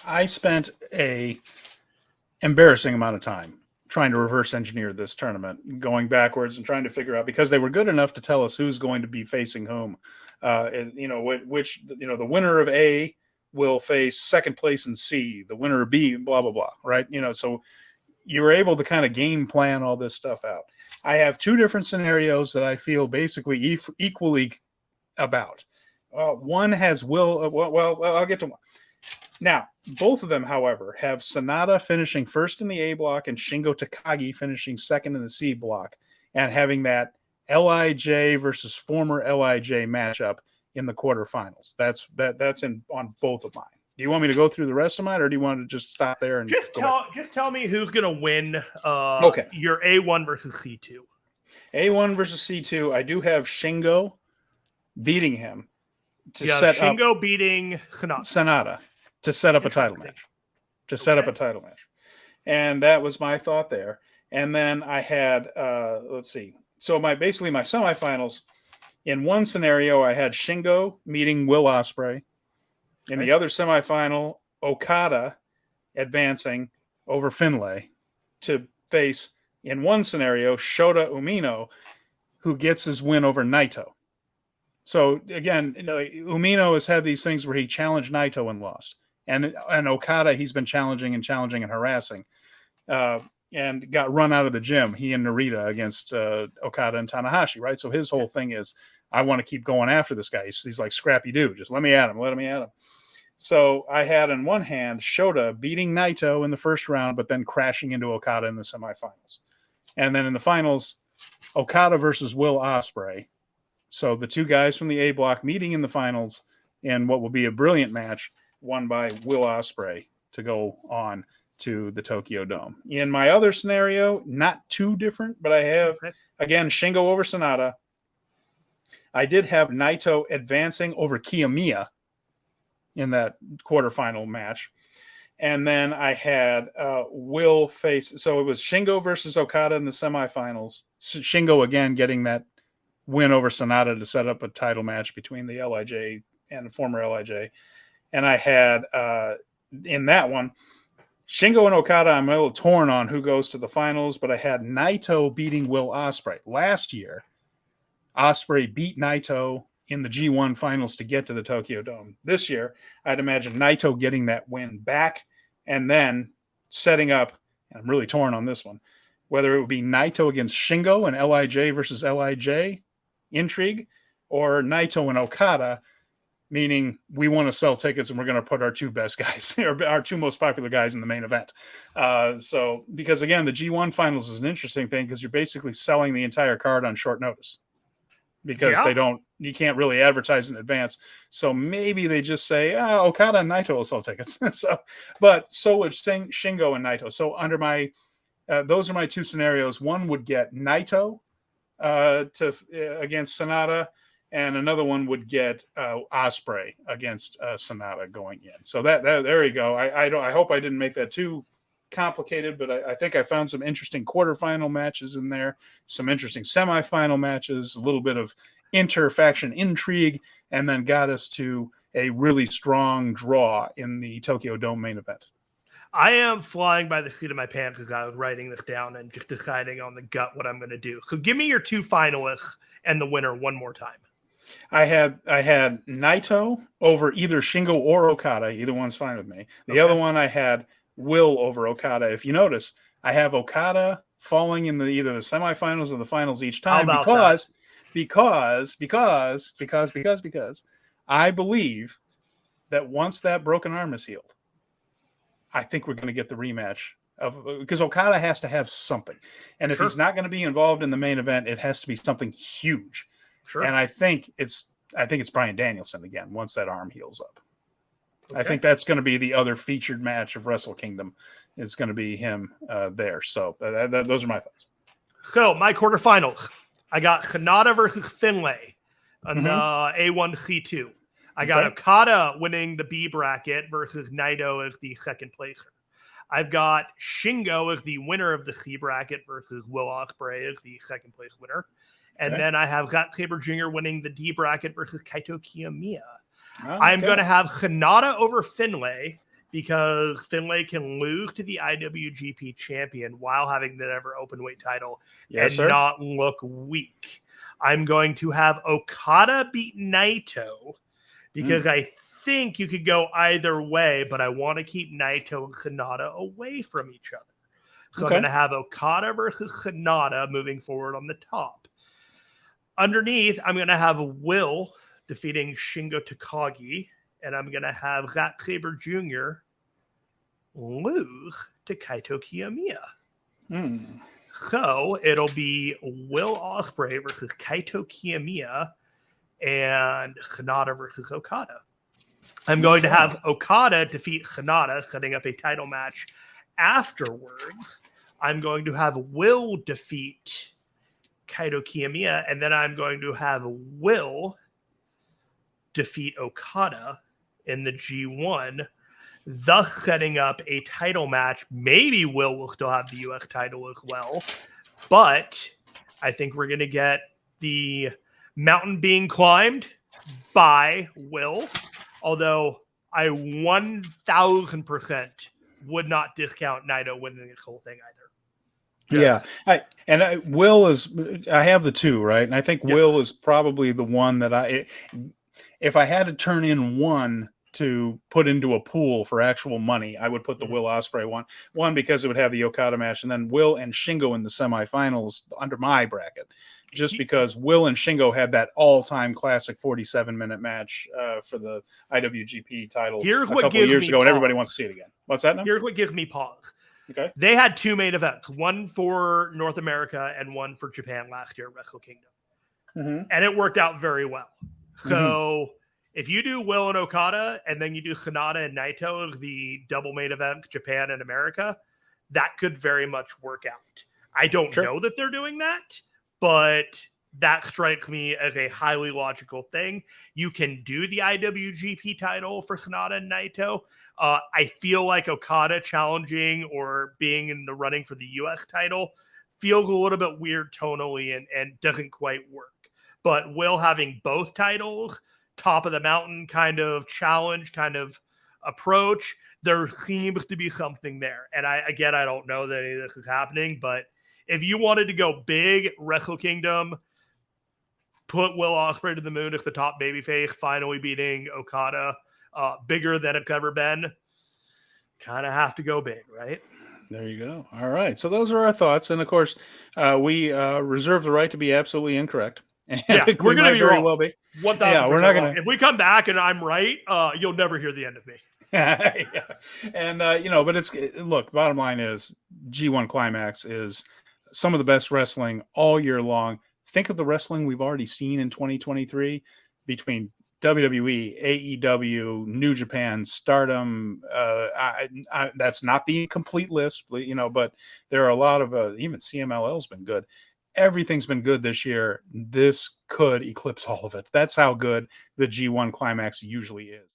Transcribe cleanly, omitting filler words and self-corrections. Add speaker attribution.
Speaker 1: I spent a embarrassing amount of time trying to reverse engineer this tournament, going backwards and trying to figure out, because they were good enough to tell us who's going to be facing whom. Which the winner of A will face second place in C, the winner of B, blah blah blah. Right? So you were able to kind of game plan all this stuff out. I have two different scenarios that I feel basically equally about. One has Will. Well, I'll get to one. Now, both of them, however, have Sonata finishing first in the A block and Shingo Takagi finishing second in the C block, and having that LIJ versus former LIJ matchup in the quarterfinals. That's on both of mine. Do you want me to go through the rest of mine, or do you want to just stop there and
Speaker 2: just tell me who's going to win?
Speaker 1: Okay,
Speaker 2: your A1 versus C2.
Speaker 1: A1 versus C2. I do have Shingo beating him
Speaker 2: to set Shingo up beating
Speaker 1: Sonata to set up a title match. And that was my thought there. And then I had let's see. So my semifinals, in one scenario I had Shingo meeting Will Ospreay. In the other semifinal, Okada advancing over Finlay to face, in one scenario, Shota Umino, who gets his win over Naito. So again, Umino has had these things where he challenged Naito and lost. And Okada, he's been challenging and harassing, and got run out of the gym. He and Narita against Okada and Tanahashi, right? So his whole thing is, I want to keep going after this guy. He's like Scrappy Doo. Just let me at him. So I had in one hand Shota beating Naito in the first round, but then crashing into Okada in the semifinals. And then in the finals, Okada versus Will Ospreay. So the two guys from the A block meeting in the finals in what will be a brilliant match, won by Will Ospreay to go on to the Tokyo Dome. In my other scenario, not too different, but I have, again, Shingo over Sonata. I did have Naito advancing over Kiyomiya in that quarterfinal match. And then I had Will face, so it was Shingo versus Okada in the semifinals. Shingo again getting that win over Sonata to set up a title match between the LIJ and the former LIJ. And I had, in that one, Shingo and Okada, I'm a little torn on who goes to the finals, but I had Naito beating Will Ospreay. Last year, Ospreay beat Naito in the G1 finals to get to the Tokyo Dome. This year, I'd imagine Naito getting that win back and then setting up, and I'm really torn on this one, whether it would be Naito against Shingo and LIJ versus LIJ intrigue, or Naito and Okada, meaning we want to sell tickets and we're going to put our two best guys, or our two most popular guys in the main event. So, because again, the G1 finals is an interesting thing because you're basically selling the entire card on short notice because you can't really advertise in advance. So maybe they just say, Okada and Naito will sell tickets. So would Shingo and Naito. So under my, those are my two scenarios. One would get Naito against Sonata, and another one would get Ospreay against Sonata going in. So that there you go. I hope I didn't make that too complicated, but I think I found some interesting quarterfinal matches in there, some interesting semifinal matches, a little bit of inter-faction intrigue, and then got us to a really strong draw in the Tokyo Dome main event.
Speaker 2: I am flying by the seat of my pants as I was writing this down and just deciding on the gut what I'm going to do. So give me your two finalists and the winner one more time.
Speaker 1: I had Naito over either Shingo or Okada. Either one's fine with me. The other one I had Will over Okada. If you notice, I have Okada falling in either the semifinals or the finals each time because I believe that once that broken arm is healed, I think we're going to get the rematch because Okada has to have something. And if he's not going to be involved in the main event, it has to be something huge. Sure. And I think it's Bryan Danielson again once that arm heals up. Okay. I think that's going to be the other featured match of Wrestle Kingdom. It's going to be him there. So those are my thoughts.
Speaker 2: So my quarterfinals, I got Hanada versus Finlay on the A1 C2. I got Okada winning the B bracket versus Naito as the second placer. I've got Shingo as the winner of the C bracket versus Will Ospreay as the second place winner. And then I have Zack Sabre Jr. winning the D bracket versus Kaito Kiyomiya. I'm going to have Hanada over Finlay because Finlay can lose to the IWGP champion while having the never openweight title
Speaker 1: Yes,
Speaker 2: and
Speaker 1: sir.
Speaker 2: not look weak. I'm going to have Okada beat Naito because I think you could go either way, but I want to keep Naito and Hanada away from each other. So
Speaker 1: Okay.
Speaker 2: I'm going to have Okada versus Hanada moving forward on the top. Underneath, I'm going to have Will defeating Shingo Takagi, and I'm going to have Zack Sabre Jr. lose to Kaito Kiyomiya. So it'll be Will Ospreay versus Kaito Kiyomiya and Hanada versus Okada. I'm going to have Okada defeat Hanada, setting up a title match. Afterwards, I'm going to have Will defeat Kaito Kiyomiya, and then I'm going to have Will defeat Okada in the G1, thus setting up a title match. Maybe Will still have the US title as well, but I think we're going to get the mountain being climbed by Will, although I 1,000% would not discount Naito winning this whole thing either.
Speaker 1: Yeah, Will is. I have the two, right, and I think Will is probably the one that if I had to turn in one to put into a pool for actual money, I would put the Will Ospreay one. One, because it would have the Okada match, and then Will and Shingo in the semifinals under my bracket. Just because Will and Shingo had that all-time classic 47-minute match for the IWGP title a couple of years ago, and everybody wants to see it again. What's that now?
Speaker 2: Here's what gives me pause.
Speaker 1: Okay.
Speaker 2: They had two main events, one for North America and one for Japan last year at Wrestle Kingdom. And it worked out very well. So if you do Will and Okada and then you do Hanada and Naito as the double main event, Japan and America, that could very much work out. I don't know that they're doing that, but that strikes me as a highly logical thing. You can do the IWGP title for Hanada and Naito. I feel like Okada challenging or being in the running for the US title feels a little bit weird tonally and doesn't quite work. But Will having both titles, top of the mountain kind of challenge, kind of approach, there seems to be something there. And I don't know that any of this is happening, but if you wanted to go big, Wrestle Kingdom, put Will Ospreay to the moon as the top babyface, finally beating Okada, bigger than it's ever been. Kind of have to go big, right?
Speaker 1: There you go. All right. So those are our thoughts. And of course, we reserve the right to be absolutely incorrect. And
Speaker 2: we're going to be
Speaker 1: very
Speaker 2: wrong.
Speaker 1: Well be.
Speaker 2: 1,000%
Speaker 1: yeah, we're not going
Speaker 2: to. If we come back and I'm right, you'll never hear the end of me.
Speaker 1: And, but look, bottom line is G1 CLIMAX is some of the best wrestling all year long. Think of the wrestling we've already seen in 2023 between WWE, AEW, New Japan, Stardom. That's not the complete list, but there are a lot of even CMLL's been good. Everything's been good this year. This could eclipse all of it. That's how good the G1 CLIMAX usually is.